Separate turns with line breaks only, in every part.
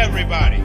everybody.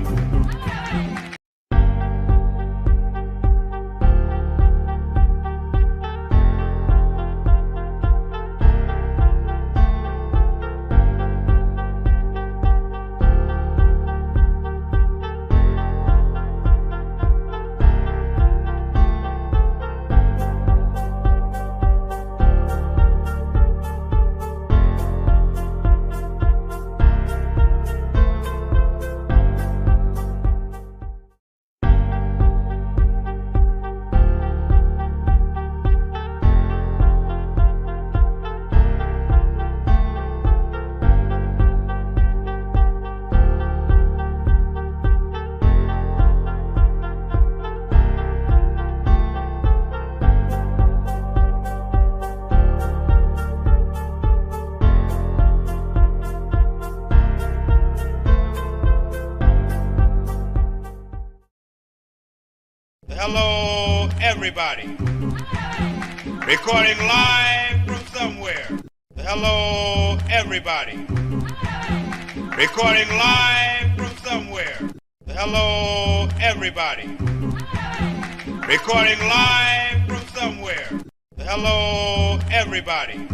Hello, everybody. Recording live from somewhere. Hello, everybody. Recording live from somewhere. Hello, everybody. Recording live from somewhere. Hello, everybody.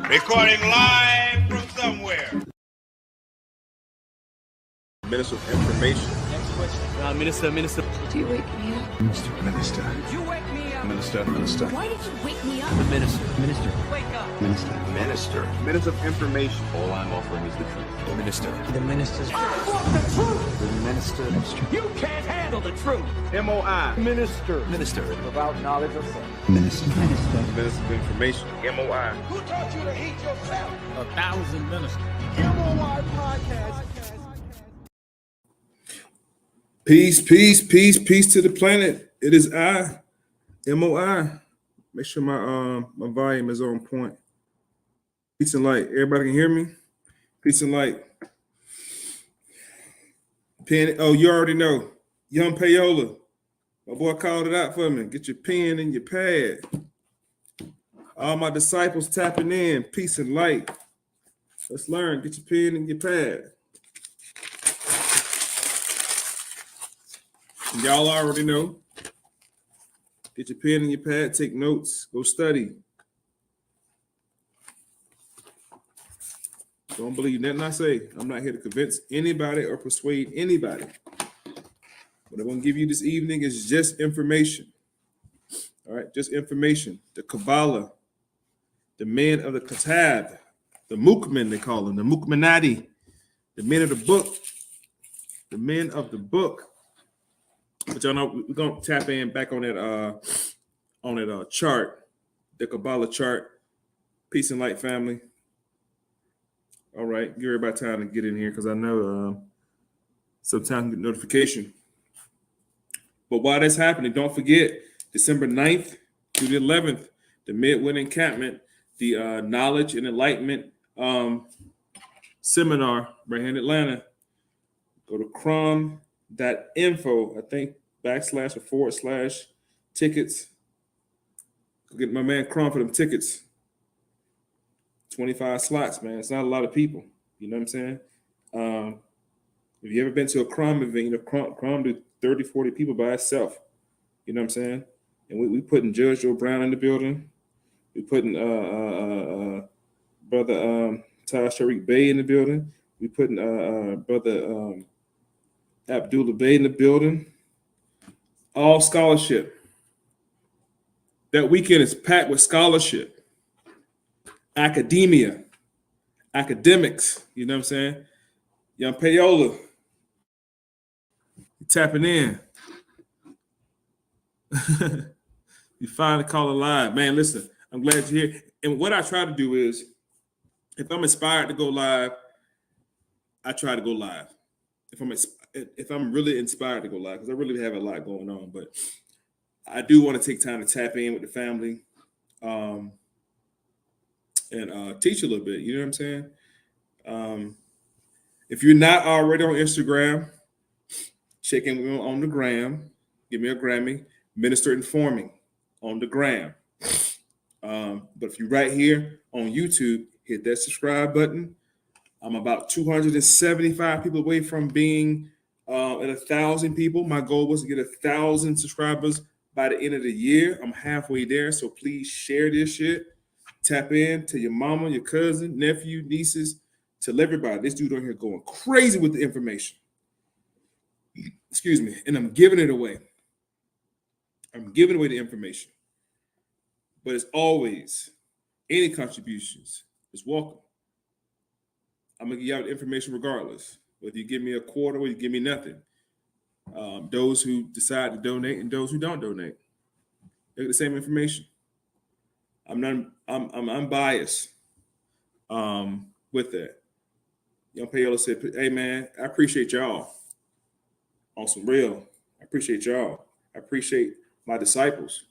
Recording live from somewhere.
Minister of Information.
Next question. Minister.
Did you wake me up?
Minister.
Did you wake me up?
Minister.
Why did you wake me up?
The minister. Wake up.
Minister of Information. All I'm offering is the truth.
The minister.
The minister's.
I want the truth.
The minister.
You can't handle the truth.
M.O.I.
Minister.
Without knowledge of self.
Minister.
Minister of Information. M.O.I.
Who taught you to hate yourself?
1,000 ministers.
MOI podcast.
Peace to the planet. It is I, M.O.I. Make sure my volume is on point. Peace and light. Everybody can hear me? Peace and light. Pen. Oh, you already know. Young Payola. My boy called it out for me. Get your pen and your pad. All my disciples tapping in. Peace and light. Let's learn. Get your pen and your pad. Y'all already know. Get your pen and your pad, take notes, go study. Don't believe nothing I say. I'm not here to convince anybody or persuade anybody. What I'm going to give you this evening is just information. All right, just information. The Kabballah, the men of the Kitab, the Mukmin, they call them, the Mukminati, the men of the book, the men of the book. But y'all know we're gonna tap in back on that chart, the Kabbalah chart. Peace and light, family. All right, give everybody time to get in here because I know sometimes get notification. But while that's happening, don't forget December 9th through the 11th, the Midwinter Encampment, the Knowledge and Enlightenment seminar right here in Atlanta. Go to crum.info, I think, // tickets. Go get my man Crum for them tickets. 25 slots, man. It's not a lot of people. You know what I'm saying? If you ever been to a Crum event, you know, Crum do 30, 40 people by itself. You know what I'm saying? And we putting Judge Joe Brown in the building. We putting brother Taj Tariq Bey in the building. We putting brother Abdullah Bey in the building. All scholarship. That weekend is packed with scholarship. Academia. Academics. You know what I'm saying? Young Payola. You tapping in. You finally call it live. Man, listen, I'm glad you're here. And what I try to do is, if I'm inspired to go live, I try to go live. If I'm really inspired to go live, because I really have a lot going on, but I do want to take time to tap in with the family and teach a little bit. You know what I'm saying? If you're not already on Instagram, check in on the gram. Give me a Grammy. Minister Informing on the gram. But if you're right here on YouTube, hit that subscribe button. I'm about 275 people away from being at 1,000 people. My goal was to get 1,000 subscribers by the end of the year. I'm halfway there, so please share this shit. Tap in to your mama, your cousin, nephew, nieces, tell everybody. This dude on here going crazy with the information. Excuse me, and I'm giving it away. I'm giving away the information. But as always, any contributions is welcome. I'm going to give you out the information regardless. Whether you give me a quarter or you give me nothing. Those who decide to donate and those who don't donate, they get the same information. I'm unbiased with that. Young Payola said, hey, man, I appreciate y'all. On some real, I appreciate y'all. I appreciate my disciples.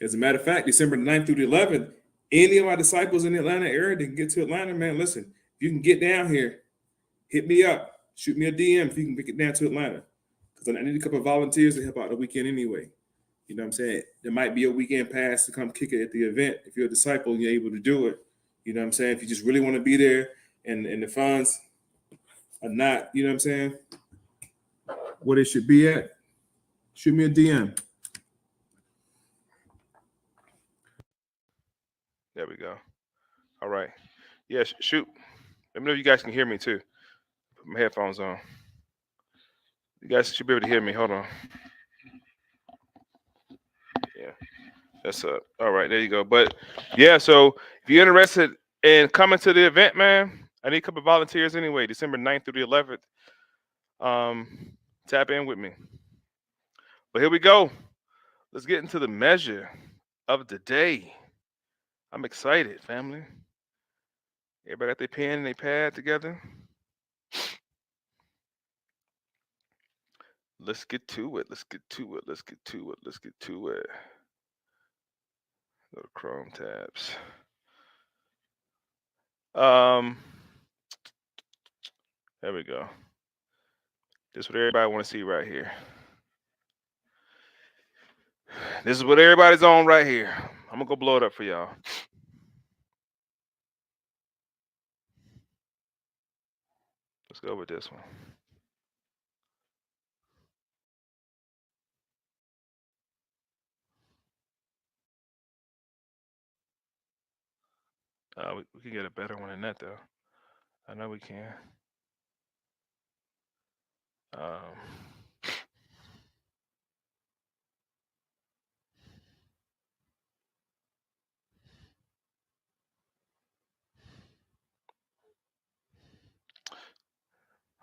As a matter of fact, December 9th through the 11th, any of my disciples in the Atlanta area that can get to Atlanta, man, listen, if you can get down here, hit me up. Shoot me a DM if you can get down to Atlanta. Because I need a couple of volunteers to help out the weekend anyway. You know what I'm saying? There might be a weekend pass to come kick it at the event. If you're a disciple and you're able to do it. You know what I'm saying? If you just really want to be there and the funds are not, you know what I'm saying, what it should be at, shoot me a DM.
There we go.
All right. Yeah, shoot. Let me know if you guys can hear me too. Put my headphones on. You guys should be able to hear me. Hold on. Yeah, that's up. All right, there you go. But yeah, so if you're interested in coming to the event, man, I need a couple of volunteers anyway. December 9th through the 11th. Tap in with me. But here we go. Let's get into the measure of the day. I'm excited, family. Everybody got their pen and their pad together. Let's get to it. Let's get to it. Let's get to it. Let's get to it. Go to Chrome tabs. There we go. This is what everybody want to see right here. This is what everybody's on right here. I'm gonna go blow it up for y'all. Let's go with this one. We can get a better one than that though. I know we can.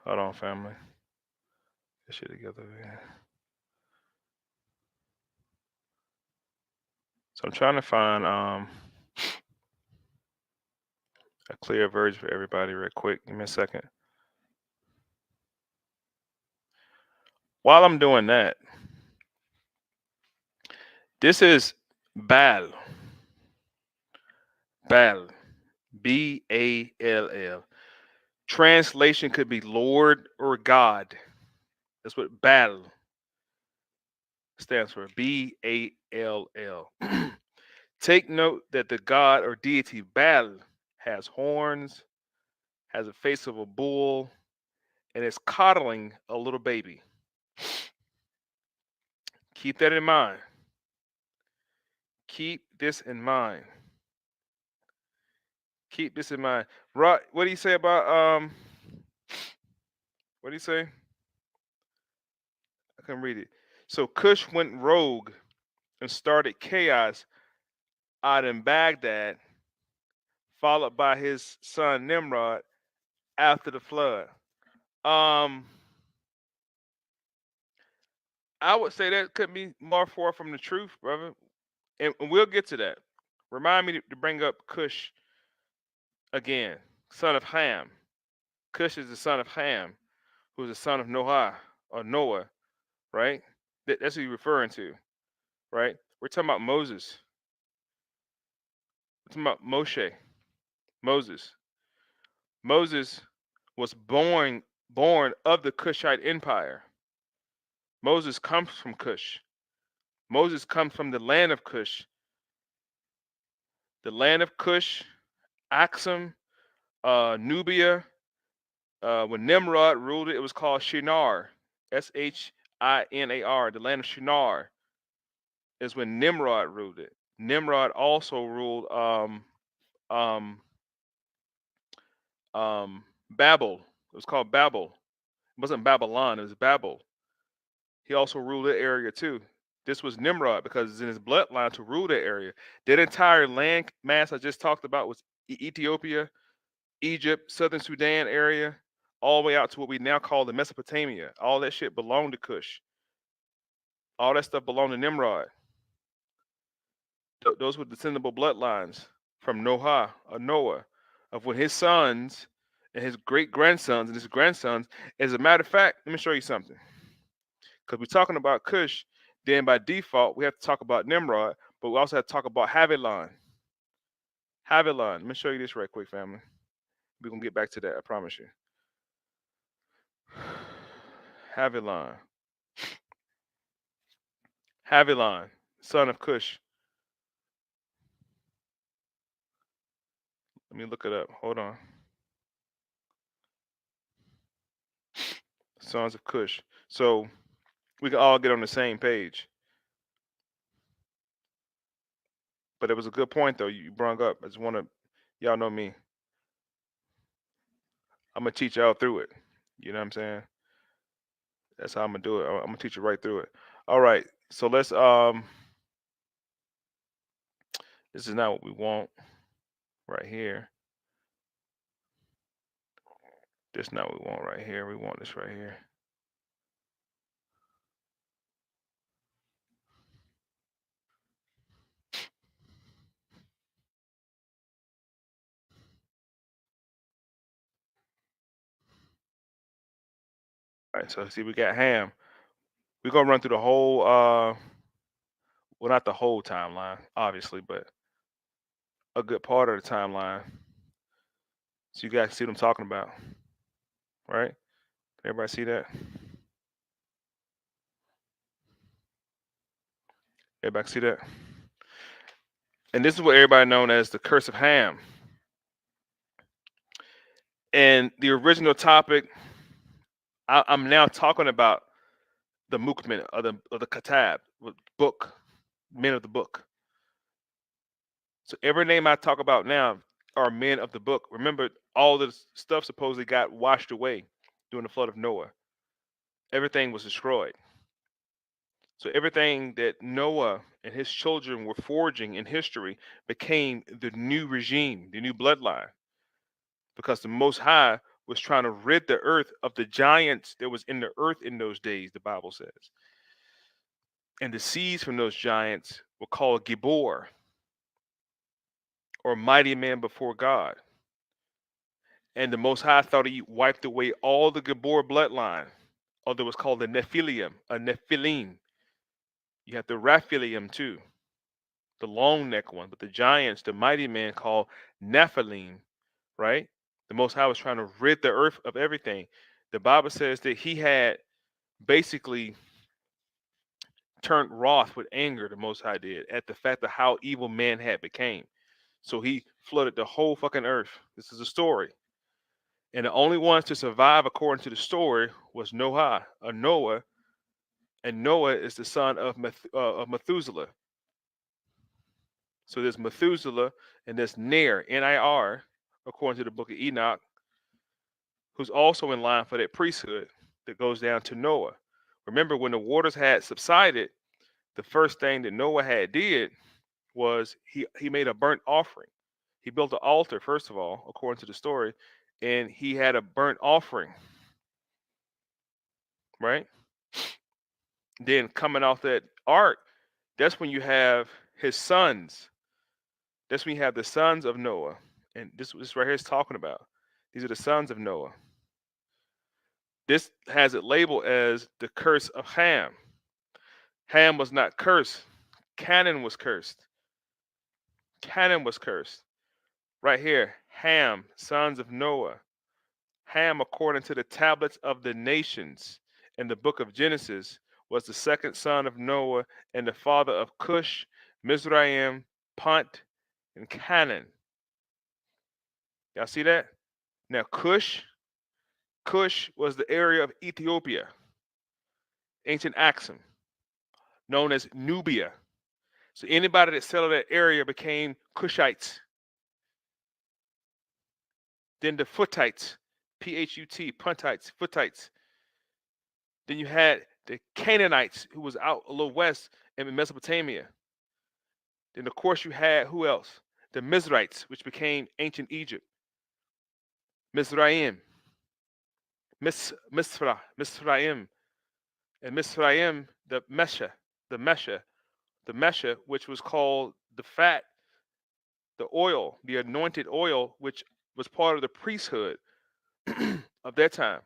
Hold on, family. Get shit together, man. So I'm trying to find a clear version for everybody real quick. Give me a second. While I'm doing that, this is Baal. Baal. B-A-L-L. Translation could be Lord or God. That's what Baal stands for. B-A-L-L. Take note that the god or deity Baal has horns, has a face of a bull, and is coddling a little baby. Keep that in mind. Keep this in mind. Keep this in mind. Rod, what do you say about what do you say? I can read it. So Cush went rogue and started chaos out in Baghdad, followed by his son Nimrod after the flood. I would say that could be more far from the truth, brother. And we'll get to that. Remind me to bring up Cush again, son of Ham. Cush is the son of Ham, who is the son of Noah or Noah, right? That's who you're referring to, right? We're talking about Moses. We're talking about Moshe. Moses. Moses was born of the Cushite Empire. Moses comes from Cush. Moses comes from the land of Cush. The land of Cush, Axum, Nubia. When Nimrod ruled it, it was called Shinar. Shinar. The land of Shinar is when Nimrod ruled it. Nimrod also ruled Babel. It was called Babel. It wasn't Babylon, it was Babel. He also ruled that area too. This was Nimrod because it's in his bloodline to rule that area. That entire land mass I just talked about was Ethiopia, Egypt, Southern Sudan area, all the way out to what we now call the Mesopotamia. All that shit belonged to Cush. All that stuff belonged to Nimrod. Those were descendable bloodlines from Noah, of when his sons and his great grandsons and his grandsons. As a matter of fact, let me show you something. Because we're talking about Cush, then by default, we have to talk about Nimrod, but we also have to talk about Havilah. Havilah. Let me show you this right quick, family. We're going to get back to that, I promise you. Havilah. Havilah, son of Cush. Let me look it up. Hold on. Sons of Cush. So we can all get on the same page. But it was a good point, though, you brought up. I just want to Y'all know me. I'm gonna teach y'all through it. You know what I'm saying? That's how I'm gonna do it. I'm gonna teach you right through it. All right. So let's this is not what we want right here. This is not what we want right here. We want this right here. All right, so see we got Ham. We're gonna run through the whole well, not the whole timeline, obviously, but a good part of the timeline. So you guys see what I'm talking about, right? Everybody see that? Everybody see that? And this is what everybody known as the curse of Ham. And the original topic, I'm now talking about the movement of the Kitab, book, men of the book. So every name I talk about now are men of the book. Remember, all this stuff supposedly got washed away during the flood of Noah. Everything was destroyed. So everything that Noah and his children were forging in history became the new regime, the new bloodline, because the Most High was trying to rid the earth of the giants that was in the earth in those days, the Bible says. And the seeds from those giants were called Gibor, or mighty man before God. And the Most High thought he wiped away all the Gibor bloodline, or that was called the Nephilim, a Nephilim. You have the Raphaelim too, the long neck one, but the giants, the mighty man called Nephilim, right? The Most High was trying to rid the earth of everything. The Bible says that he had basically turned wrath with anger, the Most High did, at the fact of how evil man had became. So he flooded the whole fucking earth. This is a story. And the only ones to survive according to the story was Noah, Noah, and Noah is the son of Methuselah. So there's Methuselah and there's Ner, N-I-R, according to the book of Enoch, who's also in line for that priesthood that goes down to Noah. Remember, when the waters had subsided, the first thing that Noah had did was he made a burnt offering. He built an altar, first of all, according to the story, and he had a burnt offering, right? Then coming off that ark, that's when you have his sons. That's when you have the sons of Noah. And this right here is talking about. These are the sons of Noah. This has it labeled as the curse of Ham. Ham was not cursed. Canaan was cursed. Canaan was cursed. Right here, Ham, sons of Noah. Ham, according to the tablets of the nations in the book of Genesis, was the second son of Noah and the father of Cush, Mizraim, Punt, and Canaan. Y'all see that? Now, Cush was the area of Ethiopia, ancient Axum, known as Nubia. So anybody that settled that area became Cushites. Then the Phutites, P-H-U-T, Puntites, Phutites. Then you had the Canaanites, who was out a little west in Mesopotamia. Then, of course, you had who else? The Mizrahites, which became ancient Egypt. Mizraim, Mizraim, and Mizraim, the Mesha, which was called the fat, the oil, the anointed oil, which was part of the priesthood of that time.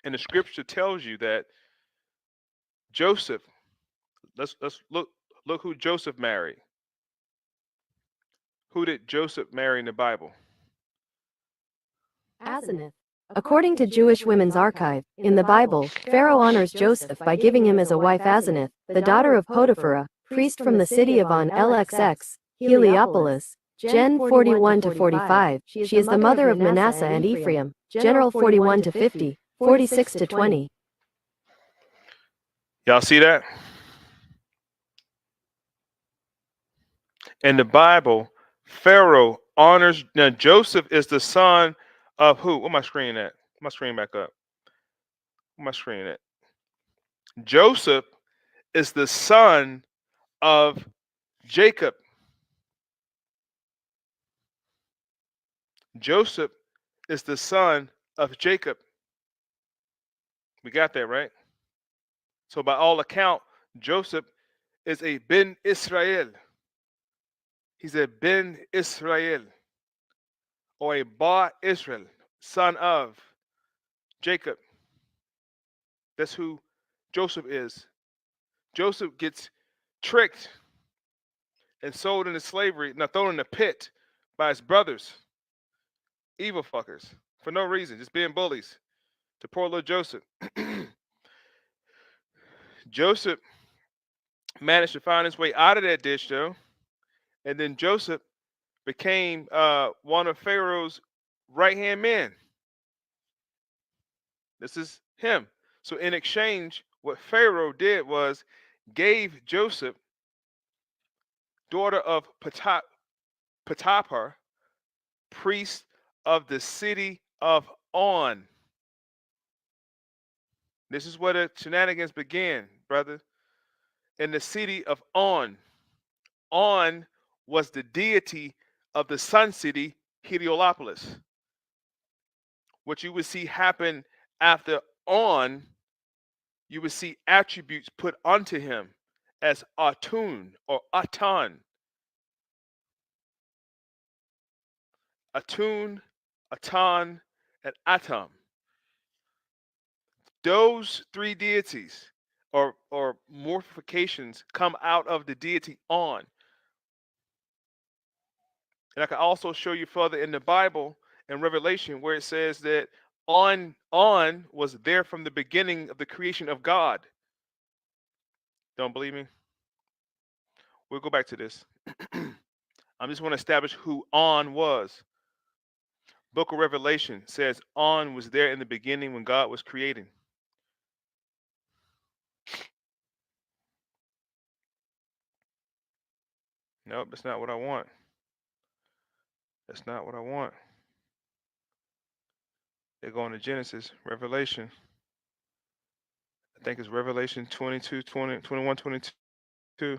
And the scripture tells you that Joseph, let's look who Joseph married. Who did Joseph marry in the Bible?
Asenath. According to Jewish Women's Archive, in the Bible, Pharaoh honors Joseph by giving him as a wife Asenath, the daughter of Potiphar, priest from the city of On LXX, Heliopolis. Gen 41-45. She is the mother of Manasseh and Ephraim. General 41-50, 46-20.
Y'all see that? In the Bible, Pharaoh honors. Now Joseph is the son of who? What my screen at? My screen back up. What my screen at? Joseph is the son of Jacob. Joseph is the son of Jacob. We got that right. So by all account, Joseph is a Ben Israel. He's a Ben Israel, or a Bar Israel, son of Jacob. That's who Joseph is. Joseph gets tricked and sold into slavery, now thrown in the pit by his brothers, evil fuckers, for no reason, just being bullies to poor little Joseph. Joseph managed to find his way out of that ditch, though, and then Joseph became one of Pharaoh's right-hand men. This is him. So in exchange, what Pharaoh did was gave Joseph, daughter of Potiphar, priest of the city of On. This is where the shenanigans began, brother. In the city of On. On was the deity of the sun city, Heliopolis. What you would see happen after On, you would see attributes put onto him as Atun or Atan. Atun, Atan, and Atam. Those three deities or morphifications come out of the deity On. And I can also show you further in the Bible in Revelation where it says that On was there from the beginning of the creation of God. Don't believe me? We'll go back to this. I just want to establish who On was. Book of Revelation says On was there in the beginning when God was creating. Nope, that's not what I want. That's not what I want. They're going to Genesis, Revelation. I think it's Revelation 22, 20, 21, 22.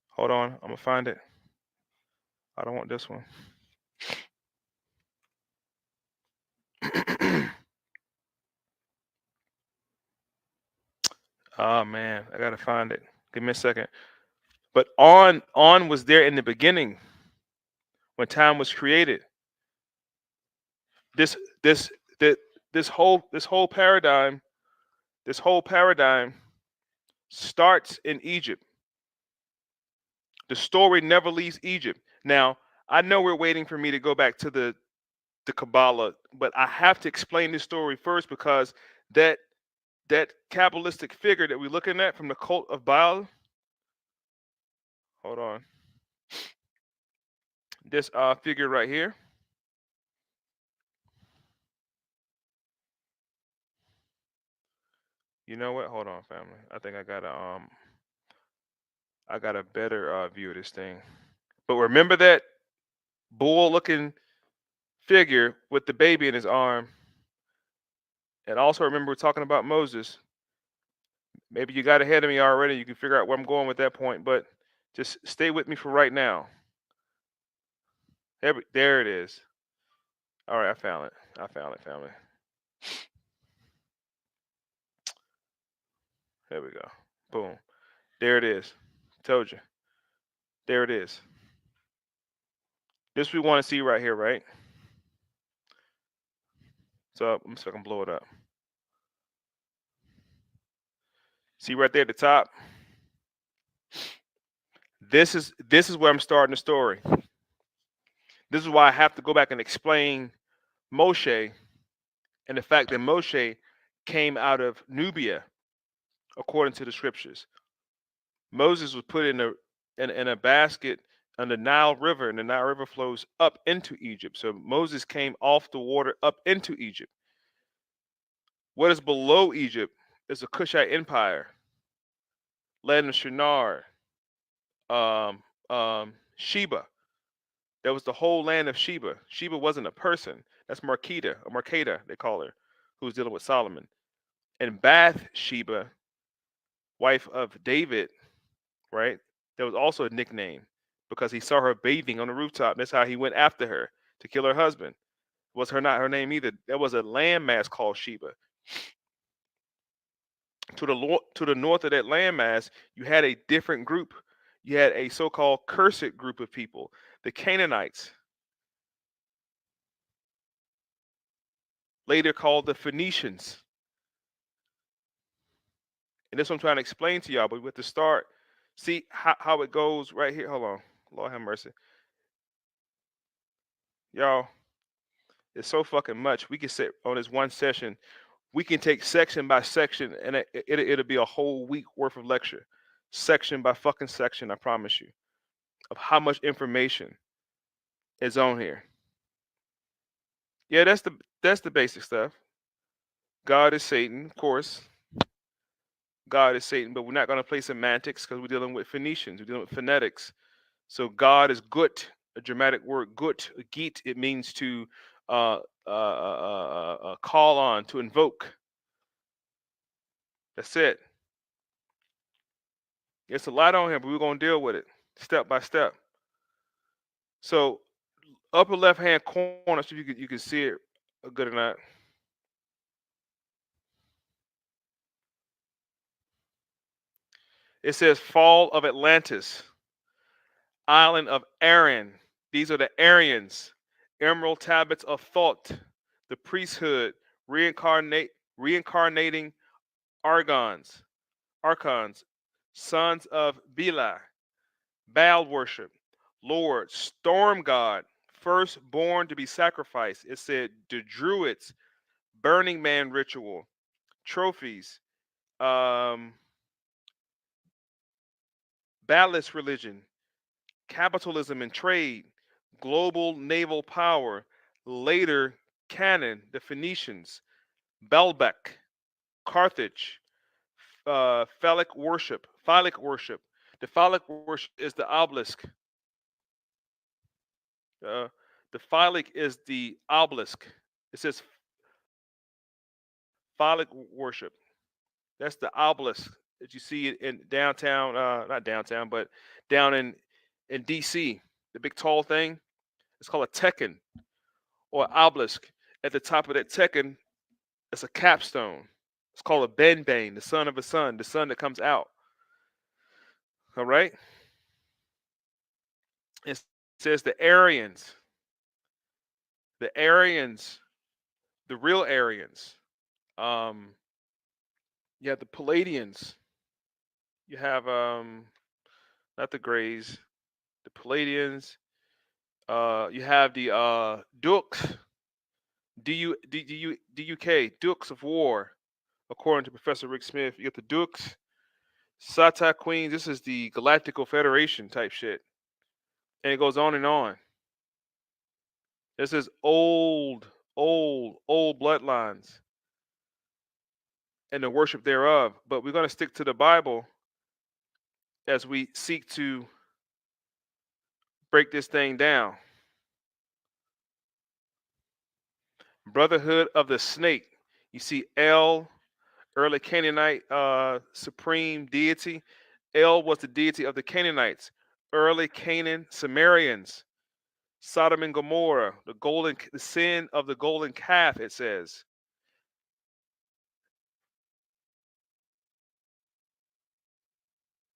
Hold on, I'm going to find it. I don't want this one. Oh man, I gotta find it. Give me a second. But On was there in the beginning when time was created. This whole paradigm starts in Egypt. The story never leaves Egypt. Now, I know we're waiting for me to go back to the Kabbalah, but I have to explain this story first because that Kabbalistic figure that we're looking at from the cult of Baal. Hold on. This figure right here. You know what? Hold on, family. I think I got a better view of this thing. But remember that bull-looking figure with the baby in his arm. And also remember we're talking about Moses. Maybe you got ahead of me already. You can figure out where I'm going with that point, but just stay with me for right now. There it is. All right, I found it, family. There we go. Boom. There it is. Told you. There it is. This we want to see right here, right? So let me see if I can blow it up. See right there at the top? This is where I'm starting the story. This is why I have to go back and explain Moshe and the fact that Moshe came out of Nubia, according to the scriptures. Moses was put in a basket on the Nile River, and the Nile River flows up into Egypt. So Moses came off the water up into Egypt. What is below Egypt is the Kushite Empire, land of Shinar, Sheba. That was the whole land of Sheba. Sheba wasn't a person. That's Markeda, they call her, who's dealing with Solomon. And Bathsheba, wife of David, right? That was also a nickname because he saw her bathing on the rooftop. That's how he went after her to kill her husband. Was her not her name either? There was a landmass called Sheba. To the north of that landmass, you had a different group. You had a so-called cursed group of people, the Canaanites, later called the Phoenicians. And this is what I'm trying to explain to y'all, but we have to start. See how it goes right here. Hold on. Lord have mercy. Y'all, it's so fucking much. We can sit on this one session. We can take section by section, and it'll be a whole week worth of lecture. Section by fucking section, I promise you, of how much information is on here. Yeah, that's the basic stuff. God is Satan, of course. God is Satan, but we're not going to play semantics because we're dealing with Phoenicians. We're dealing with phonetics. So God is gut, a dramatic word. Gut, git. It means to call on, to invoke. That's it. It's a lot on here, but we're going to deal with it step by step. So upper left-hand corner, so you can see it good or not. It says fall of Atlantis, island of Aaron. These are the Aryans, emerald tablets of thought, the priesthood, reincarnating archons, sons of Bela, Baal worship, Lord, storm god, firstborn to be sacrificed. It said the Druids, Burning Man ritual, trophies, Ballast religion, capitalism and trade, global naval power, later Canaan, the Phoenicians, Baalbek, Carthage, phallic worship. The phallic worship is the obelisk. The phallic is the obelisk. It says phallic worship. That's the obelisk that you see in downtown, not downtown, but down in DC. The big tall thing. It's called a tekken or obelisk. At the top of that tekken, it's a capstone. It's called a benbane, the son of a sun, the sun that comes out. All right. It says the Aryans, the real Aryans. You have the Palladians. You have not the Greys, the Palladians. You have the Dukes, D-U-K, Dukes of War, according to Professor Rick Smith. You got the Dukes, Sata Queens. This is the Galactical Federation type shit. And it goes on and on. This is old bloodlines and the worship thereof. But we're going to stick to the Bible as we seek to break this thing down. Brotherhood of the Snake. You see El, early Canaanite supreme deity. El was the deity of the Canaanites. Early Canaan Sumerians. Sodom and Gomorrah, the sin of the golden calf, it says.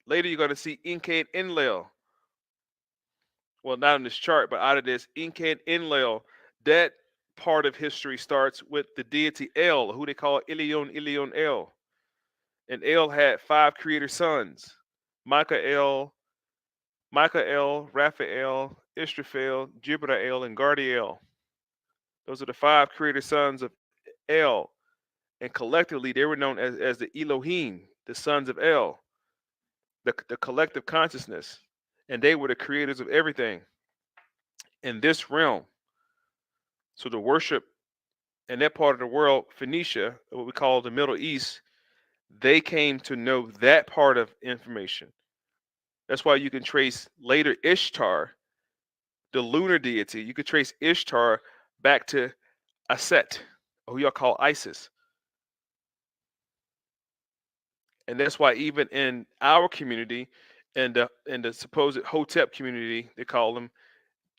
Later, you're going to see Inca and Enlil. Well, not on this chart, but out of this, Inca and Enlil, that part of history starts with the deity El, who they call Ilion El. And El had 5 creator sons: Michael, Raphael, Israfel, Jibrael, and Gardiel. Those are the 5 creator sons of El. And collectively, they were known as the Elohim, the sons of El, the collective consciousness. And they were the creators of everything in this realm. So the worship in that part of the world, Phoenicia, what we call the Middle East, they came to know that part of information. That's why you can trace later Ishtar the lunar deity. You could trace Ishtar back to Aset, or who y'all call Isis. And that's why even in our community, in the supposed Hotep community, they call them,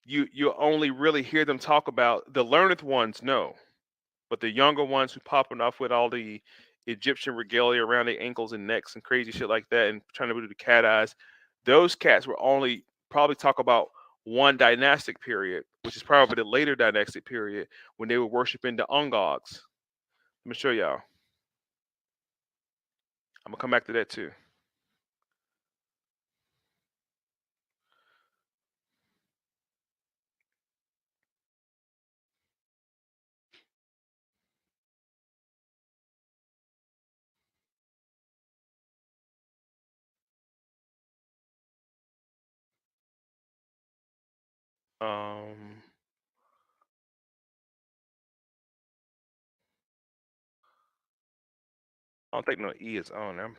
you only really hear them talk about the learned ones, no. But the younger ones who popping off with all the Egyptian regalia around their ankles and necks and crazy shit like that and trying to do the cat eyes, those cats were only probably talk about one dynastic period, which is probably the later dynastic period when they were worshiping the Ungogs. Let me show y'all. I'm gonna come back to that too. I don't think no E is on them.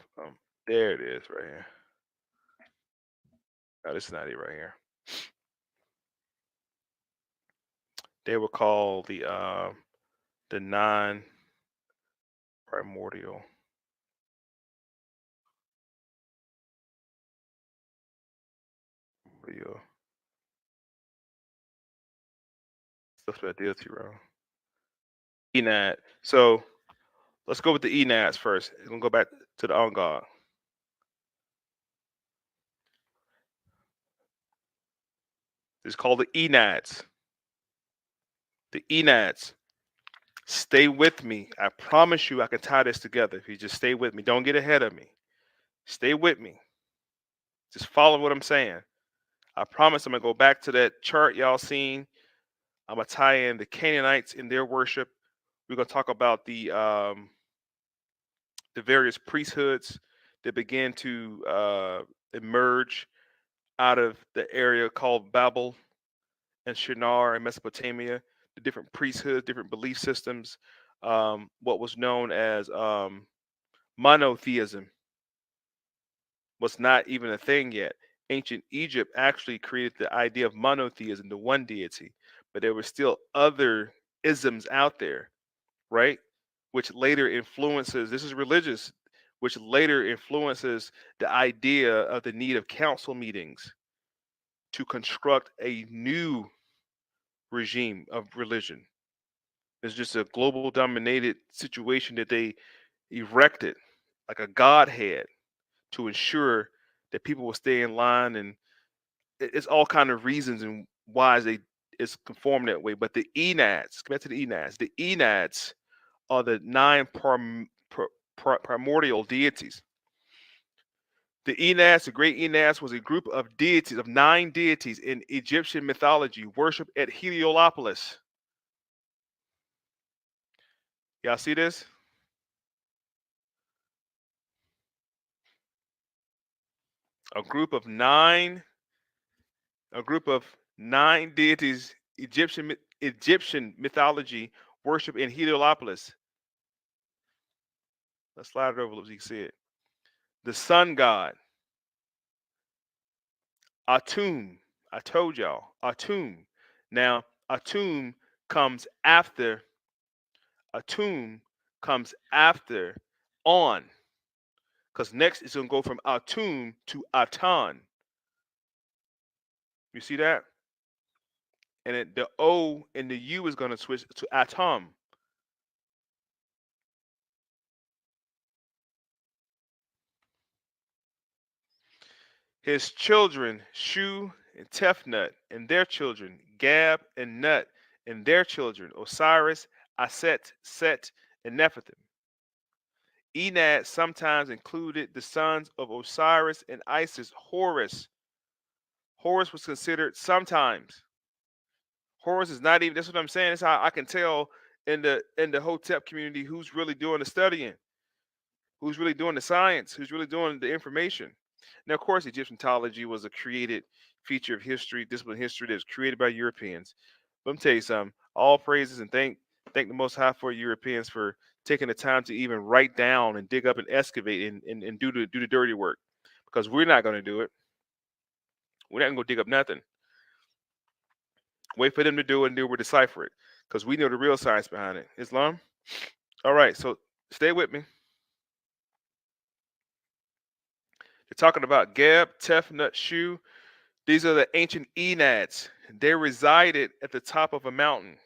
There it is right here. No, this is not it right here. They were called the non-primordial. Stuff that deity wrong. Enad. So let's go with the Enads first. We're gonna go back to the Ungod. It's called the Enads. The Enads. Stay with me. I promise you I can tie this together if you just stay with me. Don't get ahead of me. Stay with me. Just follow what I'm saying. I promise I'm gonna go back to that chart y'all seen. I'm gonna tie in the Canaanites in their worship. We're gonna talk about the various priesthoods that began to emerge out of the area called Babel and Shinar in Mesopotamia. The different priesthoods, different belief systems, what was known as monotheism was not even a thing yet. Ancient Egypt actually created the idea of monotheism, the one deity, but there were still other isms out there, right? Which later influences, this is religious, which later influences the idea of the need of council meetings to construct a new regime of religion. It's just a global dominated situation that they erected, like a godhead, to ensure that people will stay in line, and it's all kind of reasons and why it's conformed that way. But the Enads, come back to the Enads. The Enads are the nine primordial deities. The Enads, the great Enads, was a group of deities, of 9 deities in Egyptian mythology, worshipped at Heliopolis. Y'all see this? A group of nine deities, Egyptian mythology, worship in Heliopolis. Let's slide it over so you can see it. The sun god, Atum. I told y'all, Atum. Now, Atum comes after On, because next it's going to go from Atum to Atan. You see that? And the O and the U is going to switch to Atom. His children, Shu and Tefnut, and their children, Gab and Nut, and their children, Osiris, Aset, Set, and Nephilim. Enad sometimes included the sons of Osiris and Isis, Horus. Horus was considered sometimes. Horus is not even, that's what I'm saying. That's how I can tell in the Hotep community who's really doing the studying, who's really doing the science, who's really doing the information. Now, of course, Egyptology was a created feature of history, discipline history that was created by Europeans. But let me tell you something. All praises and thank the Most High for Europeans for taking the time to even write down and dig up and excavate and do the dirty work, because we're not going to do it. We're not going to go dig up nothing. Wait for them to do it, and then we'll decipher it, because we know the real science behind it. Islam. All right, so stay with me. They're talking about Geb, Tefnut, Shu. These are the ancient Enads. They resided at the top of a mountain.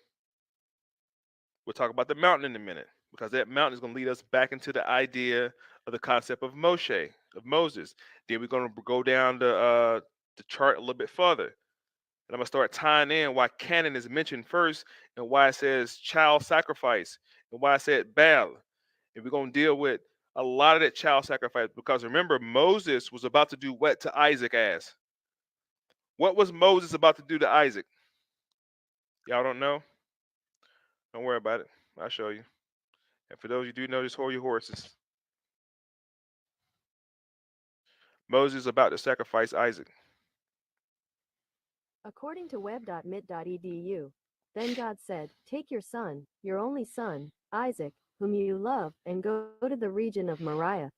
We'll talk about the mountain in a minute, because that mountain is going to lead us back into the idea of the concept of Moshe, of Moses. Then we're going to go down the chart a little bit further. And I'm going to start tying in why Canaan is mentioned first, and why it says child sacrifice, and why I said Baal. And we're going to deal with a lot of that child sacrifice, because remember, Moses was about to do what to Isaac as? What was Moses about to do to Isaac? Y'all don't know? Don't worry about it. I'll show you. And for those you do know, just hold your horses. Moses is about to sacrifice Isaac.
According to web.mit.edu, then God said, "Take your son, your only son, Isaac, whom you love, and go to the region of Moriah.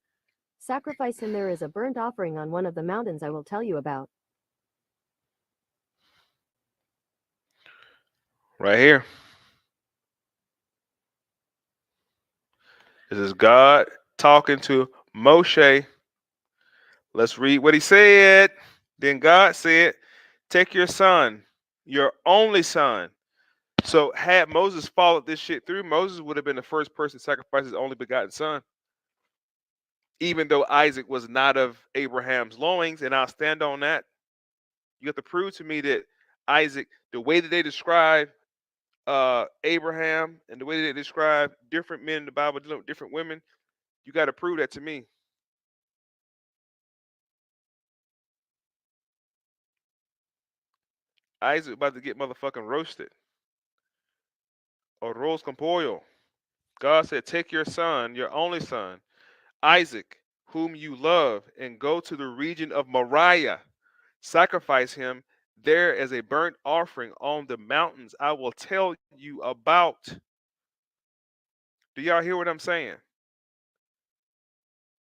Sacrifice him there as a burnt offering on one of the mountains I will tell you about."
Right here. This is God talking to Moshe. Let's read what he said. Then God said, "Take your son, your only son." So had Moses followed this shit through, Moses would have been the first person to sacrifice his only begotten son. Even though Isaac was not of Abraham's loins, and I'll stand on that. You have to prove to me that Isaac, the way that they describe Abraham and the way that they describe different men in the Bible dealing with different women, you got to prove that to me. Isaac about to get motherfucking roasted. Arroz con pollo. God said, "Take your son, your only son, Isaac, whom you love, and go to the region of Moriah. Sacrifice him there as a burnt offering on the mountains I will tell you about." Do y'all hear what I'm saying?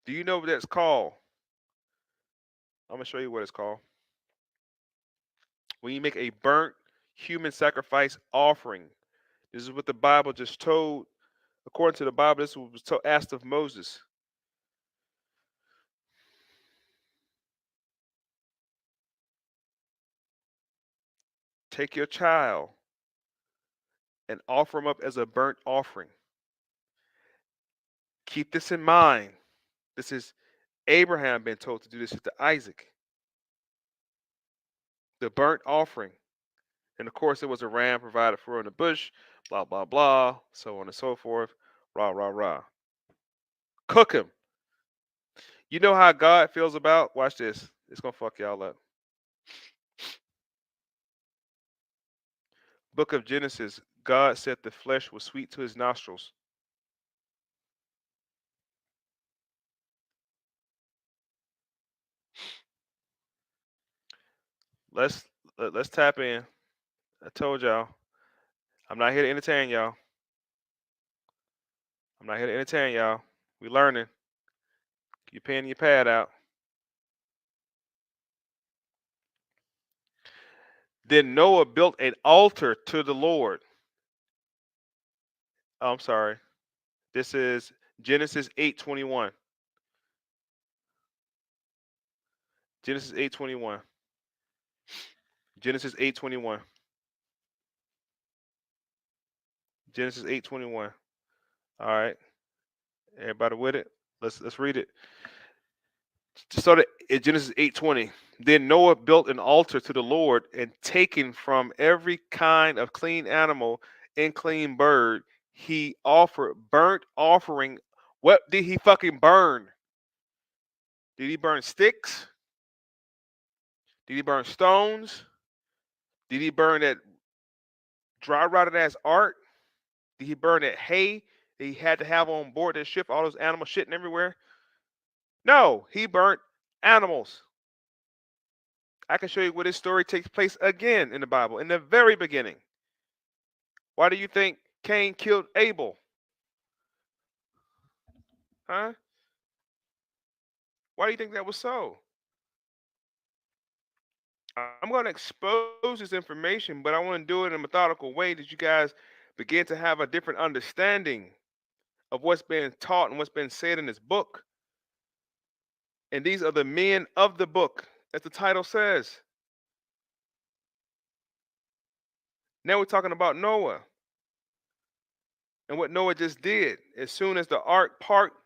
Do you know what that's called? I'm going to show you what it's called. When you make a burnt human sacrifice offering. This is what the Bible just told. According to the Bible, this was asked of Moses. Take your child and offer him up as a burnt offering. Keep this in mind. This is Abraham being told to do this to Isaac. The burnt offering. And of course, it was a ram provided for in the bush, blah, blah, blah, so on and so forth. Rah, rah, rah. Cook him. You know how God feels about, watch this. It's going to fuck y'all up. Book of Genesis, God said the flesh was sweet to his nostrils. Let's tap in. I told y'all, I'm not here to entertain y'all. I'm not here to entertain y'all. We learning. Get your pen and your pad out. Then Noah built an altar to the Lord. Oh, I'm sorry. This is Genesis 8:21. Genesis 8:21. Genesis 8:21. Genesis 8:21. All right. Everybody with it? Let's read it. So in Genesis 8:20. Then Noah built an altar to the Lord, and taking from every kind of clean animal and clean bird, he offered burnt offering. What did he fucking burn? Did he burn sticks? Did he burn stones? Did he burn that dry rotted ass art? Did he burn that hay that he had to have on board that ship, all those animals shitting everywhere? No, he burnt animals. I can show you where this story takes place again in the Bible, in the very beginning. Why do you think Cain killed Abel? Huh? Why do you think that was so? I'm going to expose this information, but I want to do it in a methodical way that you guys begin to have a different understanding of what's being taught and what's been said in this book. And these are the men of the book, as the title says. Now we're talking about Noah and what Noah just did. As soon as the ark parked,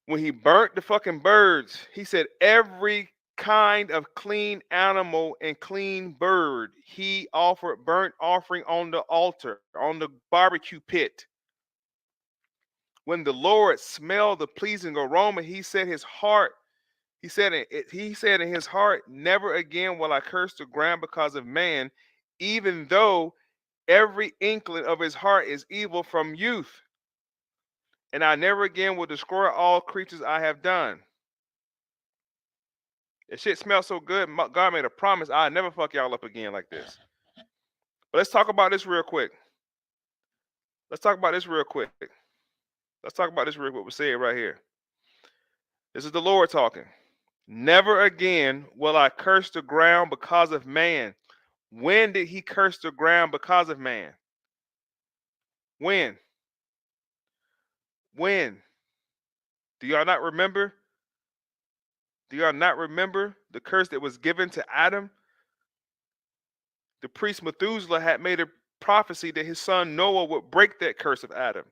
when he burnt the fucking birds, he said every kind of clean animal and clean bird, he offered burnt offering on the altar, on the barbecue pit. When the Lord smelled the pleasing aroma, he said his heart, he said in his heart, never again will I curse the ground because of man, even though every inkling of his heart is evil from youth. And I never again will destroy all creatures I have done. That shit smells so good. God made a promise I'll never fuck y'all up again like this. But let's talk about this real quick. Let's talk about this real quick. We'll say it right here. This is the Lord talking. Never again will I curse the ground because of man. When did he curse the ground because of man? When? When? Do y'all not remember? Do y'all not remember the curse that was given to Adam? The priest Methuselah had made a prophecy that his son Noah would break that curse of Adam.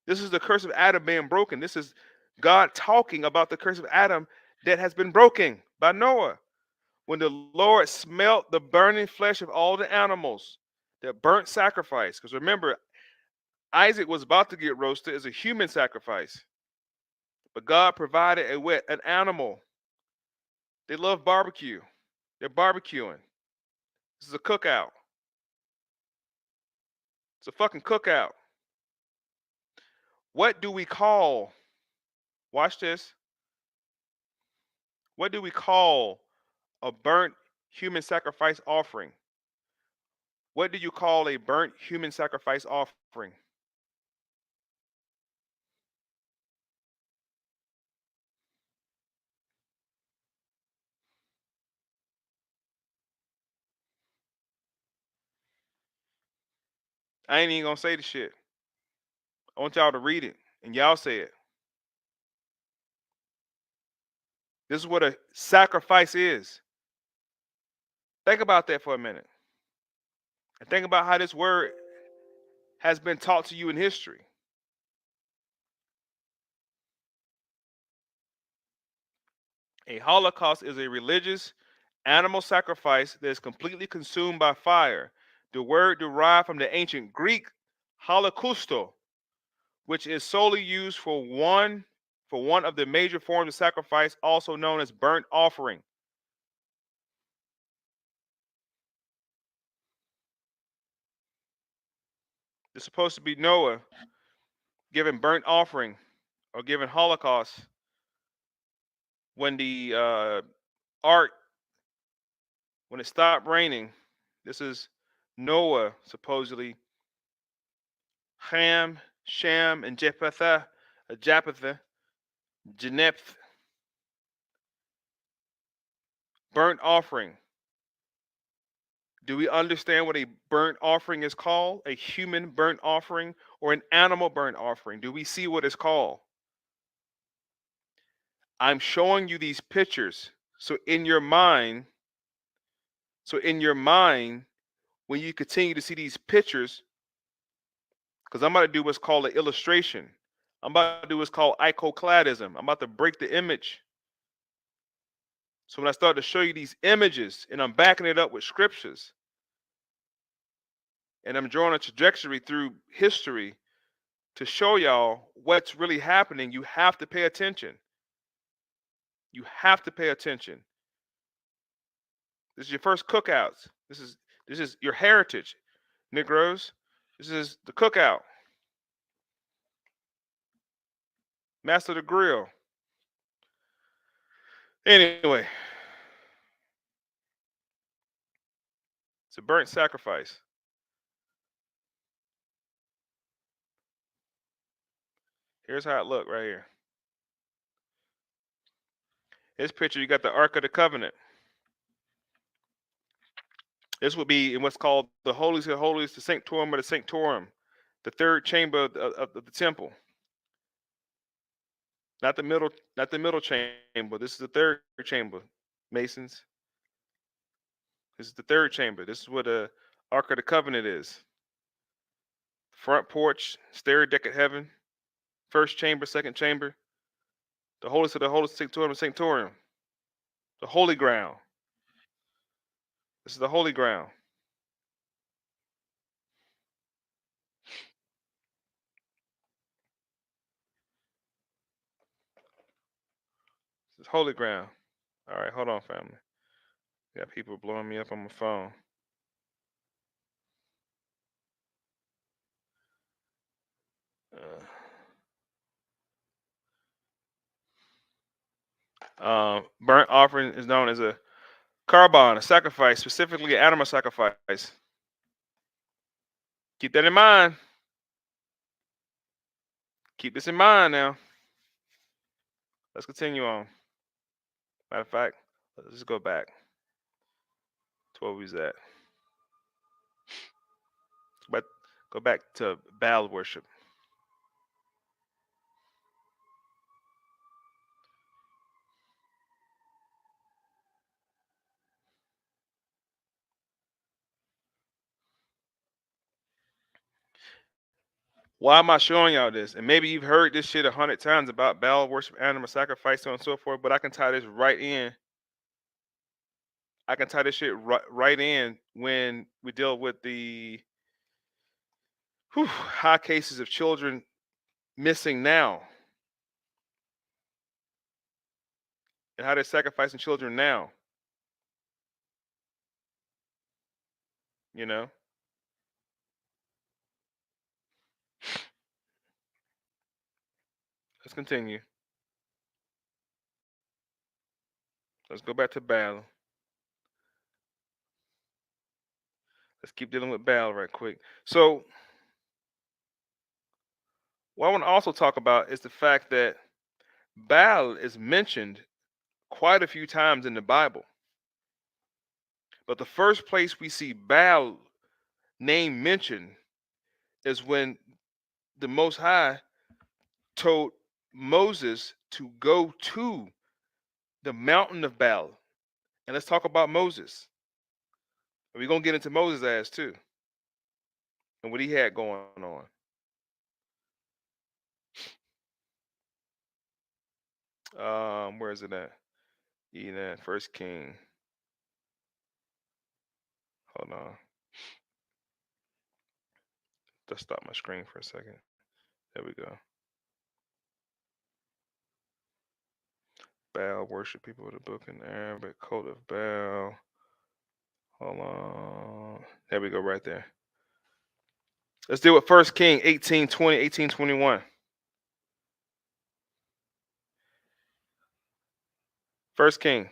This is the curse of Adam being broken. This is God talking about the curse of Adam that has been broken by Noah. When the Lord smelt the burning flesh of all the animals, that burnt sacrifice. Because remember, Isaac was about to get roasted as a human sacrifice. But God provided an animal. They love barbecue. They're barbecuing. This is a cookout. It's a fucking cookout. What do we call, watch this, what do we call a burnt human sacrifice offering? What do you call a burnt human sacrifice offering? I ain't even gonna say the shit. I want y'all to read it and y'all say it. This is what a sacrifice is. Think about that for a minute. And think about how this word has been taught to you in history. A holocaust is a religious animal sacrifice that is completely consumed by fire. The word derived from the ancient Greek holokausto, which is solely used for one of the major forms of sacrifice, also known as burnt offering. It's supposed to be Noah giving burnt offering or giving holocaust when the ark, when it stopped raining. This is Noah supposedly, Ham, Shem, and Japheth, Geneph, burnt offering. Do we understand what a burnt offering is called? A human burnt offering or an animal burnt offering? Do we see what it's called? I'm showing you these pictures. So in your mind, when you continue to see these pictures, because I'm about to do what's called an illustration. I'm about to do what's called iconoclasm. I'm about to break the image. So when I start to show you these images and I'm backing it up with scriptures, and I'm drawing a trajectory through history to show y'all what's really happening, you have to pay attention. You have to pay attention. This is your first cookouts. This is your heritage, Negroes. This is the cookout. Master the grill. Anyway, it's a burnt sacrifice. Here's how it looked right here. This picture, you got the Ark of the Covenant. This would be in what's called the Holies of Holies, the Sanctorum or the Sanctorum, the third chamber of the temple. Not the middle chamber. This is the third chamber, Masons. This is the third chamber. This is where the Ark of the Covenant is. Front porch, stair deck at heaven, first chamber, second chamber, the holiest of the holiest, Sanctorum, Sanctorum, the holy ground. This is the holy ground. This is holy ground. All right, hold on, family. Got people blowing me up on my phone. Burnt offering is known as a carbon, a sacrifice, specifically an animal sacrifice. Keep that in mind. Keep this in mind now. Let's continue on. Matter of fact, let's just go back to where we was at. But go back to Baal worship. Why am I showing y'all this? And maybe you've heard this shit 100 times about Baal worship, animal sacrifice, so on and so forth, but I can tie this right in. I can tie this shit right in when we deal with the high cases of children missing now and how they're sacrificing children now. You know? Let's continue. Let's go back to Baal. Let's keep dealing with Baal right quick. So, what I want to also talk about is the fact that Baal is mentioned quite a few times in the Bible. But the first place we see Baal name mentioned is when the Most High told Moses to go to the mountain of Baal. And let's talk about Moses. We're going to get into Moses' ass too and what he had going on. Where is it at? First King. Hold on. Just stop my screen for a second. There we go. Baal worship people with a book in Arabic, code of Baal. Hold on. There we go, right there. Let's deal with First King 1820, 1821. First King.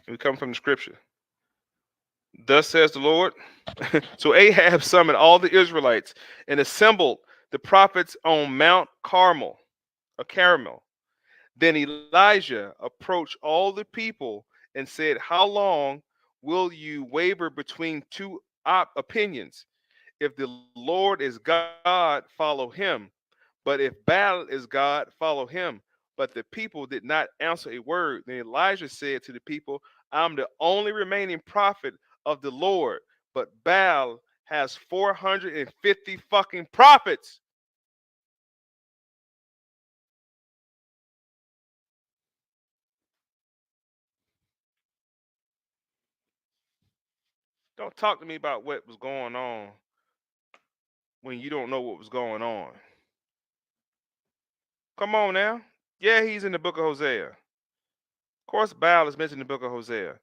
We come from the scripture. Thus says the Lord. So Ahab summoned all the Israelites and assembled the prophets on Mount Carmel. Then Elijah approached all the people and said, "How long will you waver between two opinions? If the Lord is God, follow him. But if Baal is God, follow him." But the people did not answer a word. Then Elijah said to the people, "I'm the only remaining prophet of the Lord, but Baal has 450 fucking prophets." Don't talk to me about what was going on when you don't know what was going on. Come on now. Yeah, he's in the book of Hosea. Of course, Baal is mentioned in the book of Hosea. Of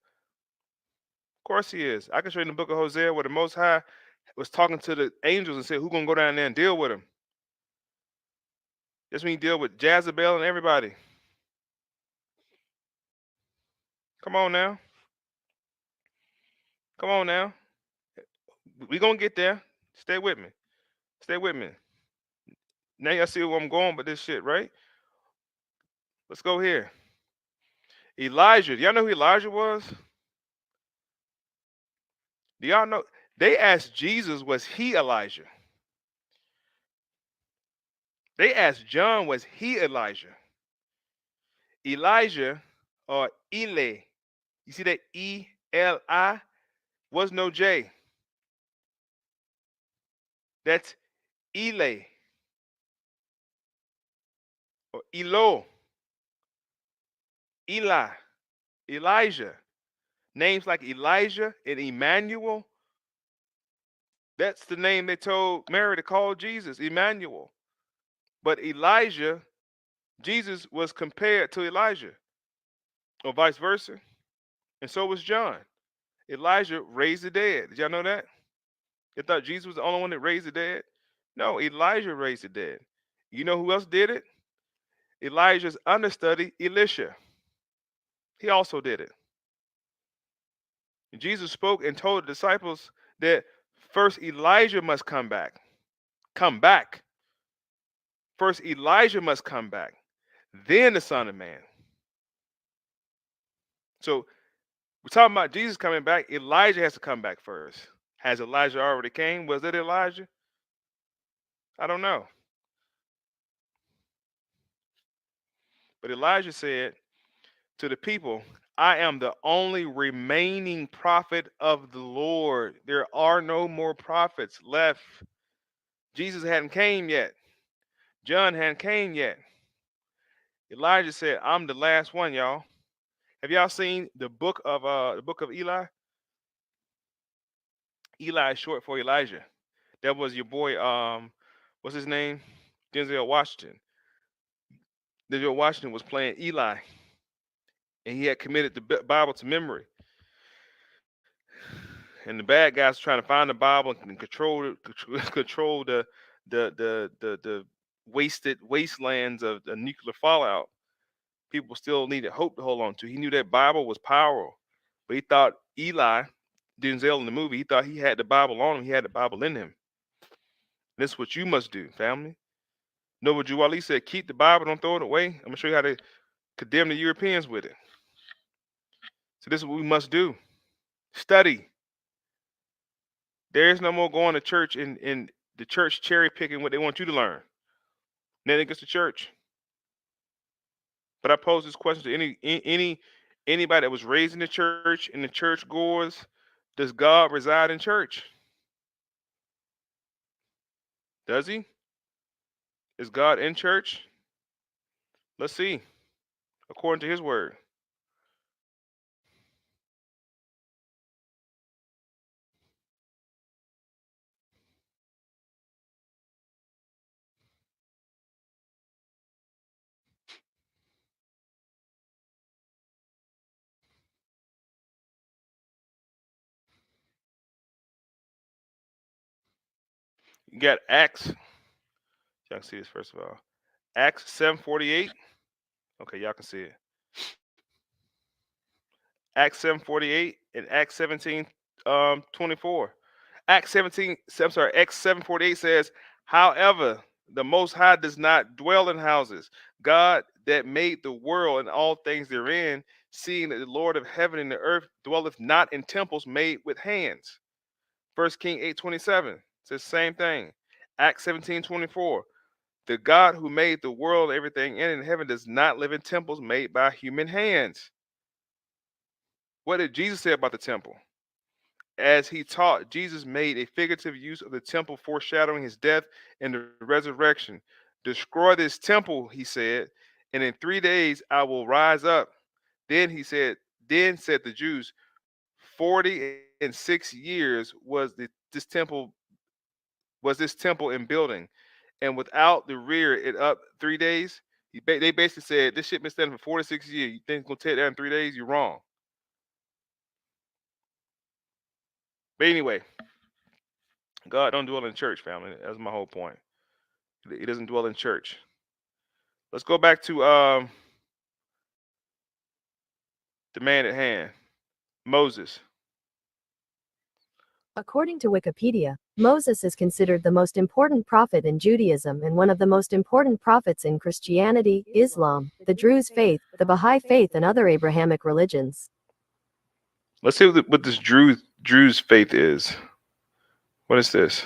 course he is. I can show you in the book of Hosea where the Most High was talking to the angels and said, "Who's going to go down there and deal with him?" That's when you deal with Jezebel and everybody. Come on now. Come on now. We're going to get there. Stay with me. Stay with me. Now y'all see where I'm going with this shit, right? Let's go here. Elijah. Do y'all know who Elijah was? Do y'all know? They asked Jesus, was he Elijah? They asked John, was he Elijah? Elijah or Eli. You see that E-L-I? Was no J. That's Eli or Elo, Eli, Elijah. Names like Elijah and Emmanuel, that's the name they told Mary to call Jesus, Emmanuel. But Elijah, Jesus was compared to Elijah, or vice versa. And so was John. Elijah raised the dead. Did y'all know that? You thought Jesus was the only one that raised the dead? No, Elijah raised the dead. You know who else did it? Elijah's understudy, Elisha. He also did it. And Jesus spoke and told the disciples that first Elijah must come back. Come back. First Elijah must come back. Then the Son of Man. So we're talking about Jesus coming back. Elijah has to come back first. Has Elijah already came? Was it Elijah? I don't know. But Elijah said to the people, I am the only remaining prophet of the Lord. There are no more prophets left. Jesus hadn't came yet. John hadn't came yet. Elijah said, I'm the last one, y'all. Have y'all seen the book of Eli? Eli is short for Elijah. That was your boy, what's his name? Denzel Washington. Denzel Washington was playing Eli, and he had committed the Bible to memory. And the bad guys trying to find the Bible and control the wasted wastelands of the nuclear fallout. People still needed hope to hold on to. He knew that Bible was powerful, but he thought Eli, Denzel in the movie, he thought he had the Bible on him. He had the Bible in him. This is what you must do, family. Know what Juwali said? Keep the Bible, don't throw it away. I'm gonna show you how to condemn the Europeans with it. So this is what we must do. Study. There is no more going to church in the church cherry picking what they want you to learn. Then it gets to church. But I pose this question to anybody that was raised in the church goers. Does God reside in church? Does he? Is God in church? Let's see. According to his word. You got Acts. Y'all can see this first of all. Acts 7:48. Okay, y'all can see it. Acts 7:48 and Acts 17:24. Acts 7:48 says, however, the Most High does not dwell in houses. God that made the world and all things therein, seeing that the Lord of heaven and the earth dwelleth not in temples made with hands. 1 King 8:27 says the same thing. Acts 17:24. The God who made the world, everything in heaven, does not live in temples made by human hands. What did Jesus say about the temple? As he taught, Jesus made a figurative use of the temple, foreshadowing his death and the resurrection. Destroy this temple, he said, and in 3 days I will rise up. Then said the Jews, 46 years was this temple in building, and without the rear it up 3 days. They basically said this shit been standing for 46 years. You think it's gonna take that in 3 days? You're wrong. But anyway, God don't dwell in church, family. That's my whole point. He doesn't dwell in church. Let's go back to the man at hand, Moses.
According to Wikipedia, Moses is considered the most important prophet in Judaism and one of the most important prophets in Christianity, Islam, the Druze faith, the Baha'i faith, and other Abrahamic religions.
Let's see what this Druze faith is. What is this?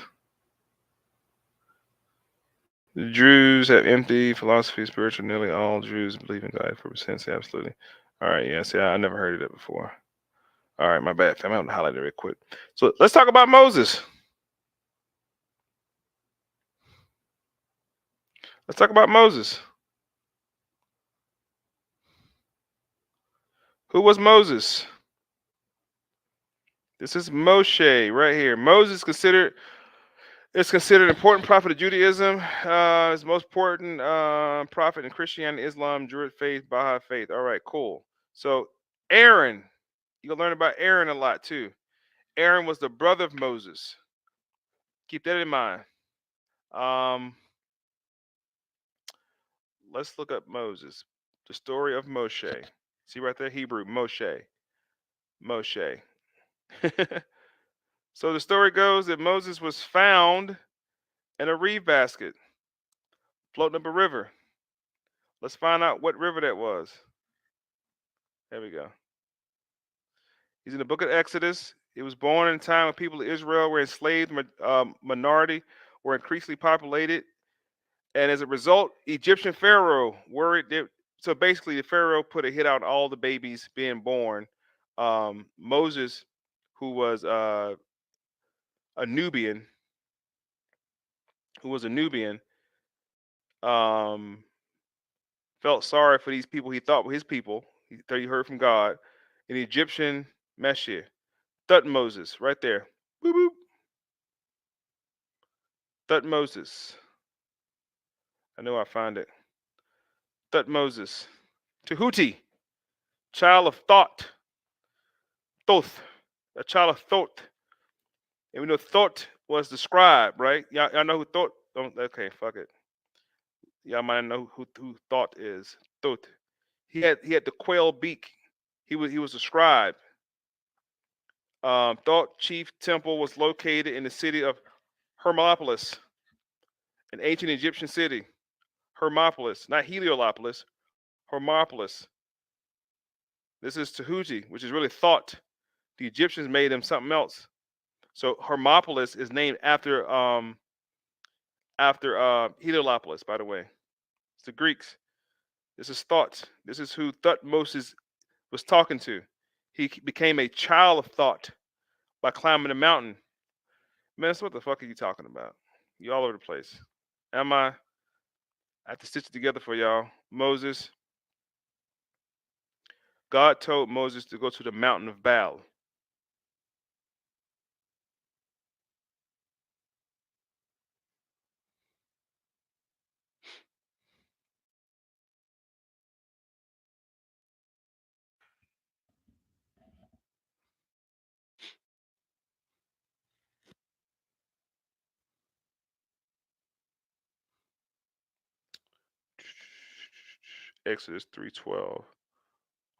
The Druze have empty philosophy, spiritual. Nearly all Druze believe in God for sense. Absolutely. All right. Yeah. See, I never heard of that before. All right. My bad, fam. I'm gonna highlight it real quick. So let's talk about Moses. Let's talk about Moses. Who was Moses? This is Moshe right here. Moses is considered an important prophet of Judaism. It's the most important prophet in Christianity, Islam, Druid faith, Baha'i faith. All right, cool. So Aaron, you'll learn about Aaron a lot too. Aaron was the brother of Moses. Keep that in mind. Let's look up Moses. The story of Moshe. See right there, Hebrew, Moshe. Moshe. So the story goes that Moses was found in a reed basket floating up a river. Let's find out what river that was. There we go. He's in the book of Exodus. He was born in a time when people of Israel were enslaved, minority, were increasingly populated. And as a result, Egyptian Pharaoh worried that, so basically the Pharaoh put a hit out on all the babies being born. Moses, who was a Nubian, felt sorry for these people he thought were his people. He thought he heard from God. An Egyptian Meshir. Thutmoses, right there. Boop, boop. Thutmoses. I know I find it. Thutmoses. Tahuti, child of thought. Thoth, a child of thought. And we know thought was the scribe, right? Y'all know who thought? Okay, fuck it. Y'all might know who thought is. Thoth. He had the quail beak. He was a scribe. Thought chief temple was located in the city of Hermopolis, an ancient Egyptian city. Hermopolis, not Heliopolis, Hermopolis. This is Tahuti, which is really thought. The Egyptians made him something else. So Hermopolis is named after Heliopolis, by the way. It's the Greeks. This is thought. This is who Thutmoses was talking to. He became a child of thought by climbing a mountain. Man, so what the fuck are you talking about? You all over the place. Am I? I have to stitch it together for y'all. Moses. God told Moses to go to the mountain of Baal. Exodus 3:12.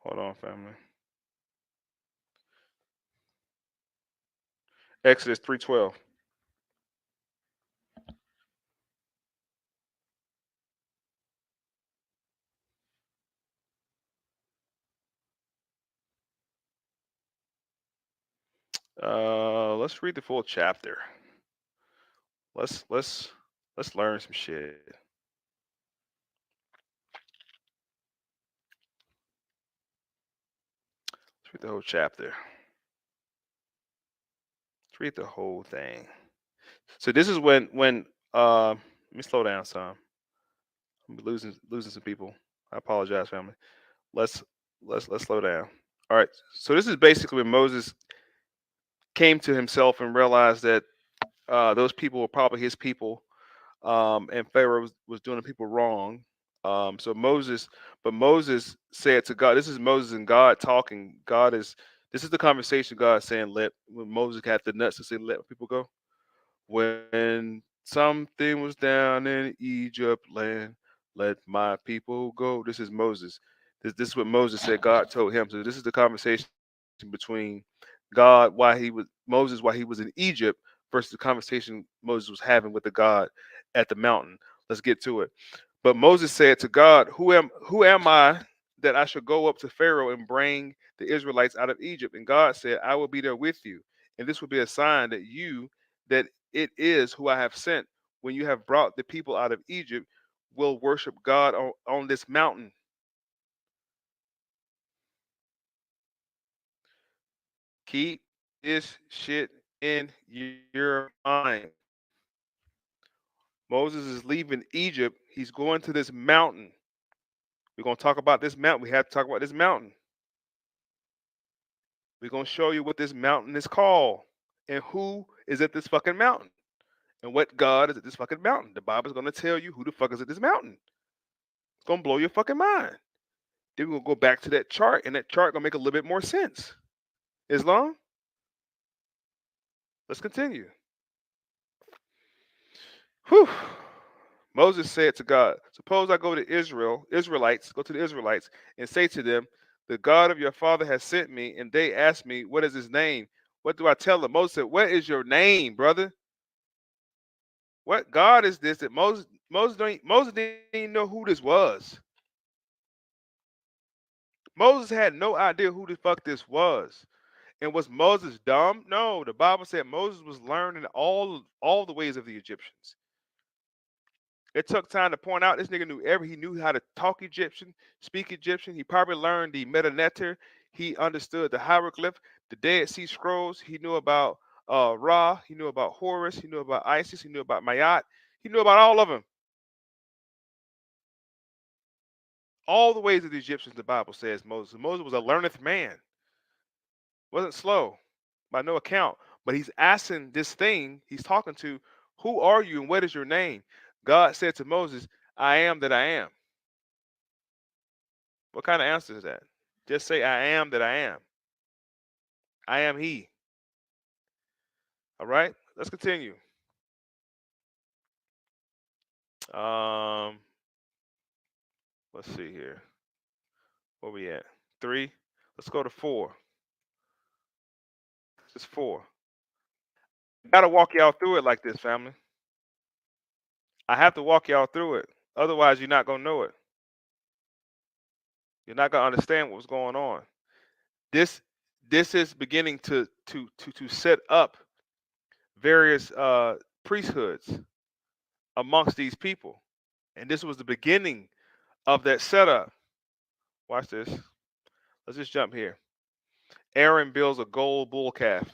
Hold on, family. Exodus 3:12. Let's read the full chapter. Let's learn some shit. Let's read the whole chapter. Let's read the whole thing. So this is when let me slow down some. I'm losing some people. I apologize, family. Let's slow down. All right. So this is basically when Moses came to himself and realized that those people were probably his people, and Pharaoh was doing the people wrong. So Moses said to God, this is Moses and God talking. This is the conversation God saying, when Moses had the nuts to say, let people go. When something was down in Egypt land, let my people go. This is Moses. This is what Moses said God told him. So this is the conversation between God while he was in Egypt versus the conversation Moses was having with the God at the mountain. Let's get to it. But Moses said to God, who am I that I should go up to Pharaoh and bring the Israelites out of Egypt? And God said, I will be there with you. And this will be a sign that it is who I have sent. When you have brought the people out of Egypt, will worship God on this mountain. Keep this shit in your mind. Moses is leaving Egypt. He's going to this mountain. We're going to talk about this mountain. We have to talk about this mountain. We're going to show you what this mountain is called and who is at this fucking mountain and what God is at this fucking mountain. The Bible's going to tell you who the fuck is at this mountain. It's going to blow your fucking mind. Then we're going to go back to that chart, and that chart going to make a little bit more sense. Islam? Let's continue. Whew. Moses said to God, suppose I go to go to the Israelites, and say to them, the God of your father has sent me, and they ask me, what is his name? What do I tell them? Moses said, what is your name, brother? What God is this that Moses didn't even know who this was. Moses had no idea who the fuck this was. And was Moses dumb? No, the Bible said Moses was learning all the ways of the Egyptians. It took time to point out this nigga he knew how to talk Egyptian, speak Egyptian. He probably learned the metaneter. He understood the hieroglyph, the Dead Sea Scrolls. He knew about Ra. He knew about Horus. He knew about Isis. He knew about Mayat. He knew about all of them. All the ways of the Egyptians, the Bible says Moses. Moses was a learned man. Wasn't slow by no account. But he's asking this thing he's talking to, who are you and what is your name? God said to Moses, I am that I am. What kind of answer is that? Just say, I am that I am. I am he. All right, let's continue. Let's see here. Where we at? 3. Let's go to 4. It's 4. I gotta walk y'all through it like this, family. I have to walk y'all through it. Otherwise, you're not gonna know it. You're not gonna understand what's going on. This is beginning to set up various priesthoods amongst these people, and this was the beginning of that setup. Watch this. Let's just jump here. Aaron builds a gold bull calf.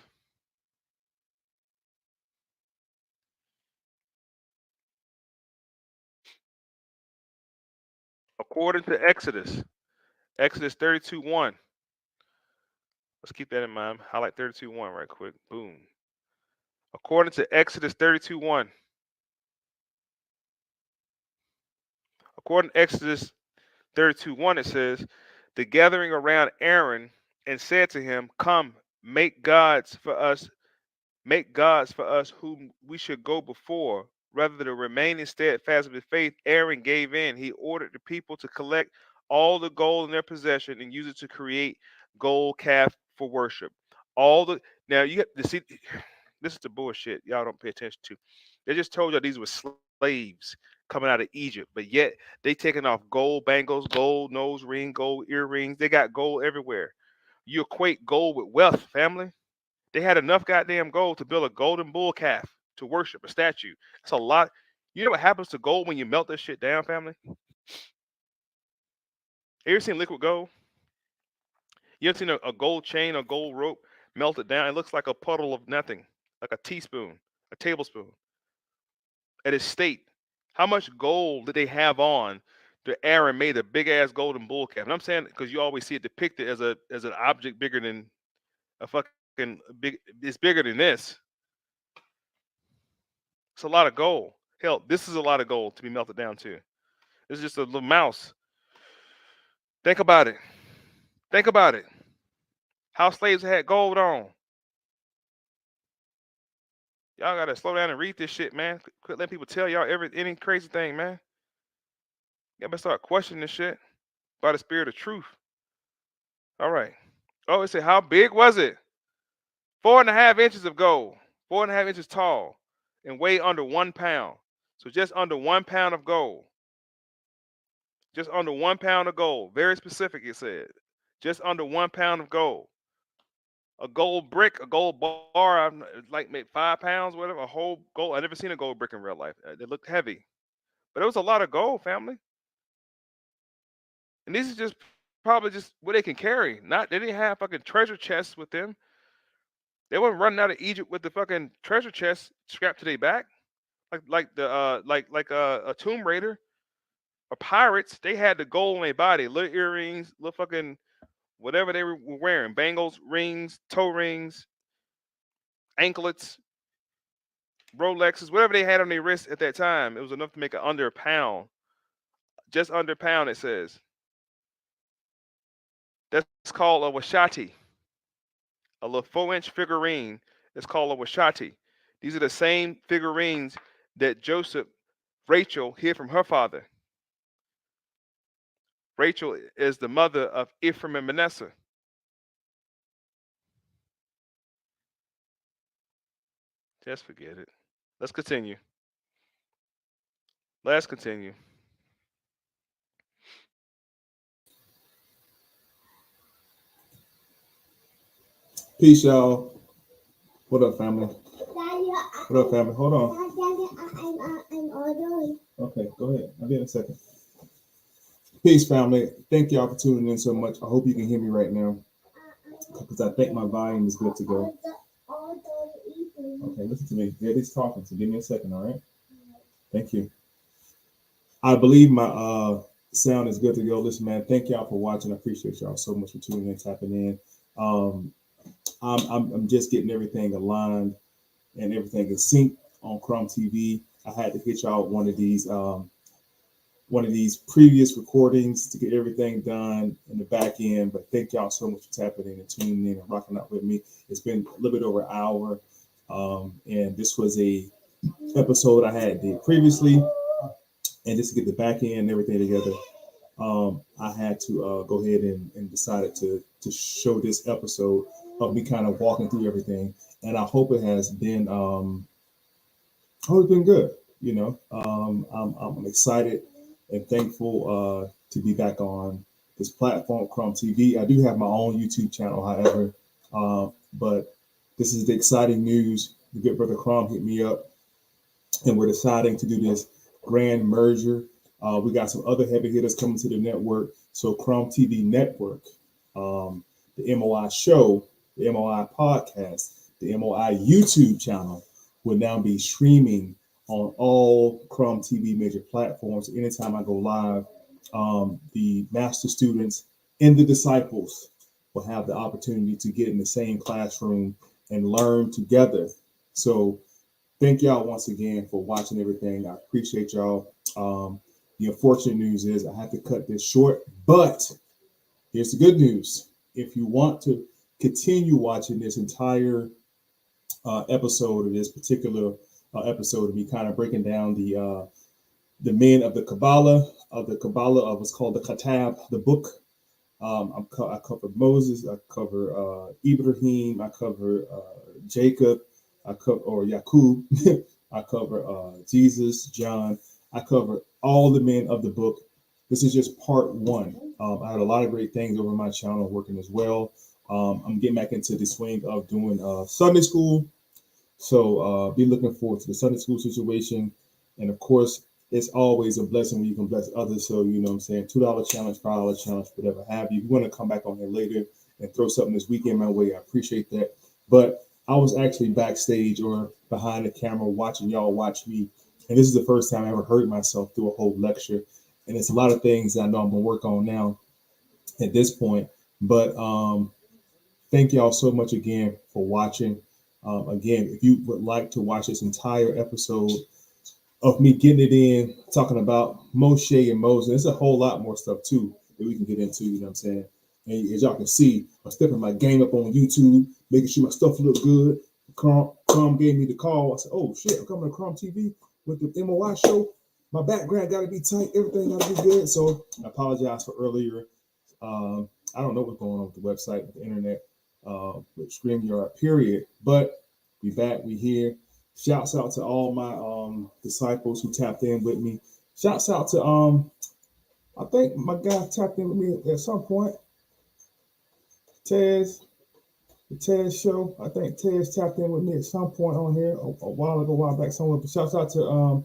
According to Exodus 32:1. Let's keep that in mind. Highlight 32:1 right quick. Boom. According to Exodus 32:1. According to Exodus 32:1, it says, the gathering around Aaron and said to him, come, make gods for us whom we should go before. Rather than remaining steadfast with faith, Aaron gave in. He ordered the people to collect all the gold in their possession and use it to create gold calf for worship. Now you have to see, this is the bullshit y'all don't pay attention to. They just told y'all these were slaves coming out of Egypt, but yet they taking off gold bangles, gold nose ring, gold earrings. They got gold everywhere. You equate gold with wealth, family. They had enough goddamn gold to build a golden bull calf to worship a statue. That's a lot. You know what happens to gold when you melt that shit down, family? You ever seen liquid gold? You ever seen a gold chain or gold rope melted down? It looks like a puddle of nothing, like a teaspoon, a tablespoon. At its state, how much gold did they have on that Aaron made a big ass golden bull calf? And I'm saying because you always see it depicted as an object bigger than a fucking big. It's bigger than this. It's a lot of gold. Hell, this is a lot of gold to be melted down too. This is just a little mouse. Think about it. Think about it. How slaves had gold on. Y'all gotta slow down and read this shit, man. Quit letting people tell y'all any crazy thing, man. Y'all better start questioning this shit by the spirit of truth. All right. Oh, it said, how big was it? 4.5 inches of gold. 4.5 inches tall, and weigh under 1 pound. So just under 1 pound of gold. Just under 1 pound of gold. Very specific, it said. Just under 1 pound of gold. A gold brick, a gold bar, like maybe 5 pounds, whatever. A whole gold. I never seen a gold brick in real life. They looked heavy, but it was a lot of gold, family. And these is just probably just what they can carry. Not they didn't have fucking treasure chests with them. They weren't running out of Egypt with the fucking treasure chest strapped to their back, like a Tomb Raider or pirates. They had the gold on their body, little earrings, little fucking whatever they were wearing, bangles, rings, toe rings, anklets, Rolexes, whatever they had on their wrists at that time. It was enough to make it under a pound, just under a pound. It says that's called a washati. A little 4-inch figurine is called a washati. These are the same figurines that Rachel hid from her father. Rachel is the mother of Ephraim and Manasseh. Just forget it. Let's continue. Let's continue.
Peace, y'all. What up, family? What up, family? Hold on. Okay, go ahead. I'll be in a second. Peace, family. Thank y'all for tuning in so much. I hope you can hear me right now, because I think my volume is good to go. Okay, listen to me. Daddy's talking, so give me a second, all right? Thank you. I believe my sound is good to go. Listen, man, thank y'all for watching. I appreciate y'all so much for tuning in, tapping in. I'm just getting everything aligned and everything is synced on Chrome TV. I had to hit y'all one of these previous recordings to get everything done in the back end. But thank y'all so much for tapping in and tuning in and rocking out with me. It's been a little bit over an hour, and this was a episode I had did previously, and just to get the back end and everything together, I had to go ahead and decided to show this episode of me kind of walking through everything, and I hope it has been good. You know, I'm excited and thankful to be back on this platform, Chrome TV. I do have my own YouTube channel, however, but this is the exciting news. The good brother Chrome hit me up, and we're deciding to do this grand merger. We got some other heavy hitters coming to the network. So Chrome TV Network, the MOI show, the MOI podcast, the MOI YouTube channel will now be streaming on all Chrome TV major platforms. Anytime I go live, the master students and the disciples will have the opportunity to get in the same classroom and learn together. So thank y'all once again for watching everything. I appreciate y'all. The unfortunate news is I have to cut this short, but here's the good news. If you want to continue watching this entire episode of this particular episode, of me kind of breaking down the men of the Kabballah, of what's called the Kitab, the book. I cover Moses, I cover Ibrahim, I cover Jacob, I cover Yaqub, I cover Jesus, John. I cover all the men of the book. This is just part one. I had a lot of great things over my channel working as well. I'm getting back into the swing of doing Sunday school. So be looking forward to the Sunday school situation. And of course, it's always a blessing when you can bless others. So, you know what I'm saying? $2 challenge, $5 challenge, whatever have you. If you want to come back on here later and throw something this weekend my way, I appreciate that. But I was actually backstage or behind the camera watching y'all watch me. And this is the first time I ever heard myself through a whole lecture. And it's a lot of things that I know I'm going to work on now at this point. But thank y'all so much again for watching. Again, if you would like to watch this entire episode of me getting it in, talking about Moshe and Moses, there's a whole lot more stuff too that we can get into, you know what I'm saying? And as y'all can see, I'm stepping my game up on YouTube, making sure my stuff looks good. Crom gave me the call. I said, oh shit, I'm coming to Crom TV with the MOI show. My background got to be tight. Everything got to be good. So I apologize for earlier. I don't know what's going on with the website, with the internet, with StreamYard, period. But We back, we here. Shouts out to all my disciples who tapped in with me. Shouts out to I think my guy tapped in with me at some point. Tez, the Tez show. I think Tez tapped in with me at some point on here a while back somewhere. But shouts out to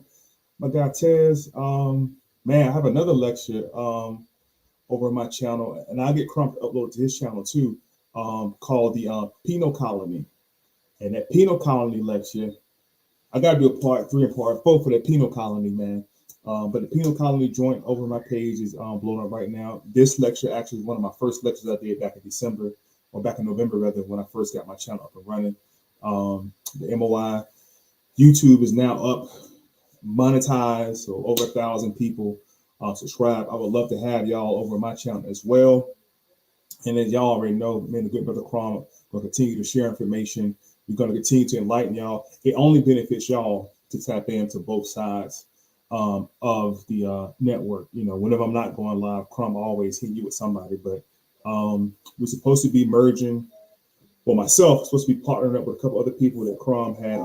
my guy Tez. Man, I have another lecture over my channel, and I get Crump uploaded to his channel too, called the Penal Colony. And that Penal Colony lecture, I gotta do a part 3 and part 4 for that Penal Colony, man. But the Penal Colony joint over my page is blown up right now. This lecture actually is one of my first lectures I did back in December, or back in November rather, when I first got my channel up and running. The MOI YouTube is now up, monetized, so over 1,000 people subscribe. I would love to have y'all over my channel as well. And as y'all already know, man, the good brother Crom will continue to share information. We're going to continue to enlighten y'all. It only benefits y'all to tap into both sides of the network. You know, whenever I'm not going live, Crom always hit you with somebody. But we're supposed to be merging. Well, myself supposed to be partnering up with a couple other people that Crom had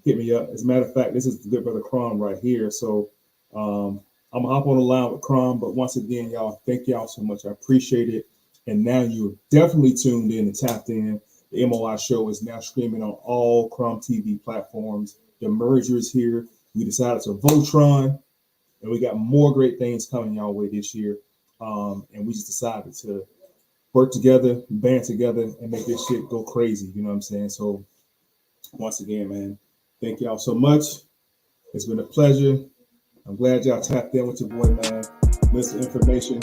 hit me up. As a matter of fact, this is the good brother Crom right here. So I'm gonna hop on the line with Crom. But once again, y'all, thank y'all so much. I appreciate it. And now you're definitely tuned in and tapped in. The MOI show is now streaming on all Crom TV platforms. The merger is here. We decided to Voltron, and we got more great things coming y'all way this year. And we just decided to work together, band together, and make this shit go crazy. You know what I'm saying? So once again, man, thank y'all so much. It's been a pleasure. I'm glad y'all tapped in with your boy, man. Mr. Information.